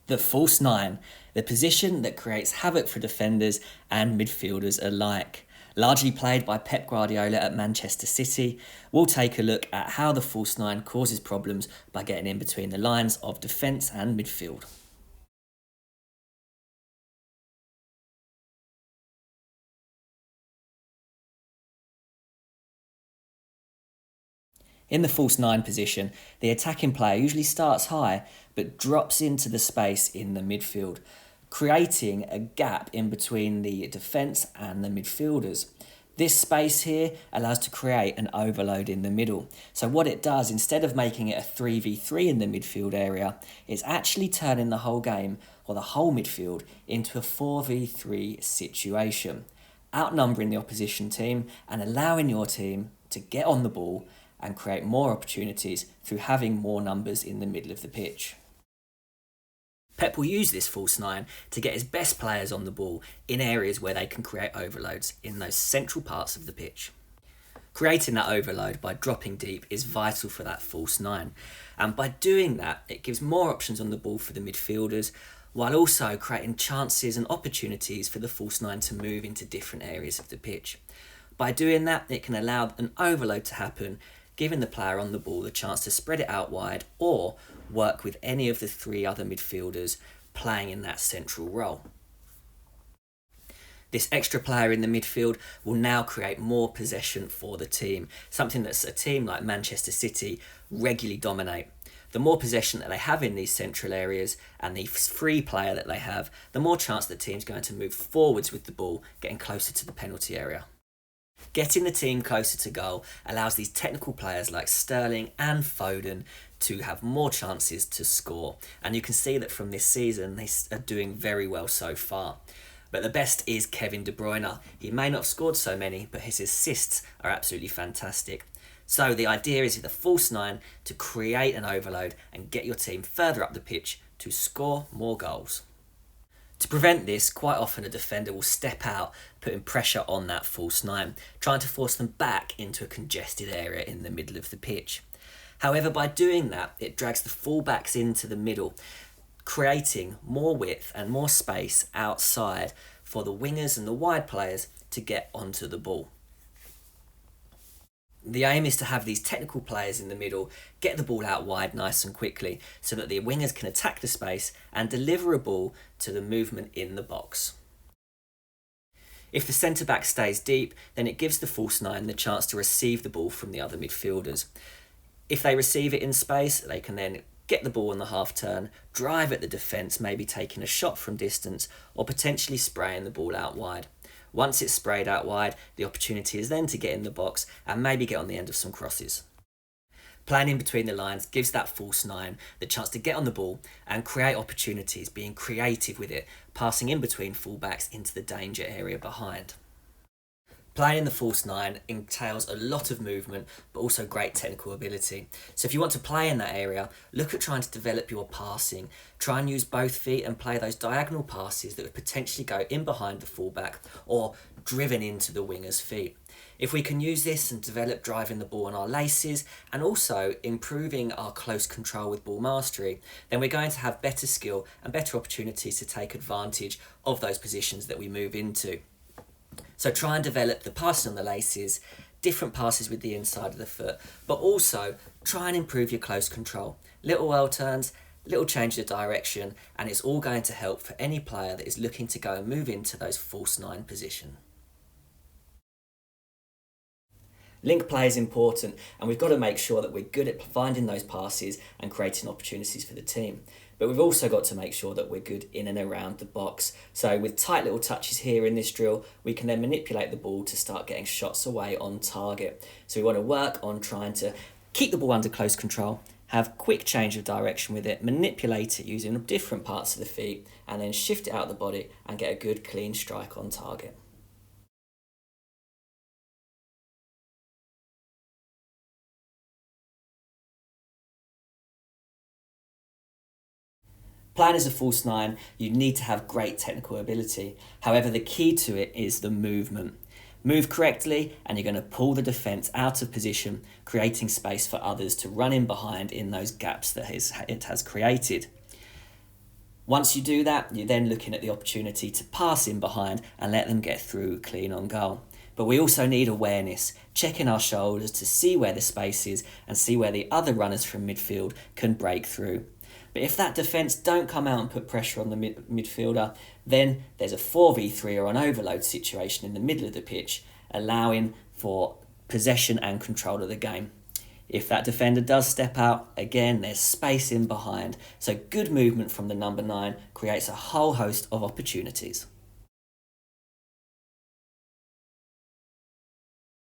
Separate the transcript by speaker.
Speaker 1: The false nine, the position that creates havoc for defenders and midfielders alike. Largely played by Pep Guardiola at Manchester City, we'll take a look at how the false nine causes problems by getting in between the lines of defence and midfield. In the false nine position, the attacking player usually starts high but drops into the space in the midfield, creating a gap in between the defence and the midfielders. This space here allows to create an overload in the middle. So what it does, instead of making it a 3v3 in the midfield area, it's actually turning the whole game, or the whole midfield, into a 4v3 situation, outnumbering the opposition team and allowing your team to get on the ball and create more opportunities through having more numbers in the middle of the pitch. Pep will use this false nine to get his best players on the ball in areas where they can create overloads in those central parts of the pitch. Creating that overload by dropping deep is vital for that false nine, and by doing that it gives more options on the ball for the midfielders, while also creating chances and opportunities for the false nine to move into different areas of the pitch. By doing that, it can allow an overload to happen, giving the player on the ball the chance to spread it out wide or work with any of the three other midfielders playing in that central role. This extra player in the midfield will now create more possession for the team, something that a team like Manchester City regularly dominate. The more possession that they have in these central areas and the free player that they have, the more chance the team's going to move forwards with the ball, getting closer to the penalty area. Getting the team closer to goal allows these technical players like Sterling and Foden to have more chances to score. And you can see that from this season, they are doing very well so far. But the best is Kevin De Bruyne. He may not have scored so many, but his assists are absolutely fantastic. So the idea is with a false nine to create an overload and get your team further up the pitch to score more goals. To prevent this, quite often a defender will step out, putting pressure on that false nine, trying to force them back into a congested area in the middle of the pitch. However, by doing that, it drags the fullbacks into the middle, creating more width and more space outside for the wingers and the wide players to get onto the ball. The aim is to have these technical players in the middle get the ball out wide nice and quickly so that the wingers can attack the space and deliver a ball to the movement in the box. If the centre-back stays deep, then it gives the false nine the chance to receive the ball from the other midfielders. If they receive it in space, they can then get the ball in the half turn, drive at the defence, maybe taking a shot from distance or potentially spraying the ball out wide. Once it's sprayed out wide, the opportunity is then to get in the box and maybe get on the end of some crosses. Playing in between the lines gives that false nine the chance to get on the ball and create opportunities, being creative with it, passing in between fullbacks into the danger area behind. Playing in the false nine entails a lot of movement, but also great technical ability. So if you want to play in that area, look at trying to develop your passing. Try and use both feet and play those diagonal passes that would potentially go in behind the fullback or driven into the winger's feet. If we can use this and develop driving the ball on our laces and also improving our close control with ball mastery, then we're going to have better skill and better opportunities to take advantage of those positions that we move into. So try and develop the passing on the laces, different passes with the inside of the foot, but also try and improve your close control. Little well turns, little change of direction, and it's all going to help for any player that is looking to go and move into those false nine position. Link play is important, and we've got to make sure that we're good at finding those passes and creating opportunities for the team. But we've also got to make sure that we're good in and around the box. So with tight little touches here in this drill, we can then manipulate the ball to start getting shots away on target. So we want to work on trying to keep the ball under close control, have quick change of direction with it, manipulate it using different parts of the feet, and then shift it out the body and get a good clean strike on target. Playing as a false nine, you need to have great technical ability. However, the key to it is the movement. Move correctly and you're going to pull the defence out of position, creating space for others to run in behind in those gaps that it has created. Once you do that, you're then looking at the opportunity to pass in behind and let them get through clean on goal. But we also need awareness, checking our shoulders to see where the space is and see where the other runners from midfield can break through. But if that defence don't come out and put pressure on the midfielder, then there's a 4v3 or an overload situation in the middle of the pitch, allowing for possession and control of the game. If that defender does step out, again, there's space in behind. So good movement from the number 9 creates a whole host of opportunities.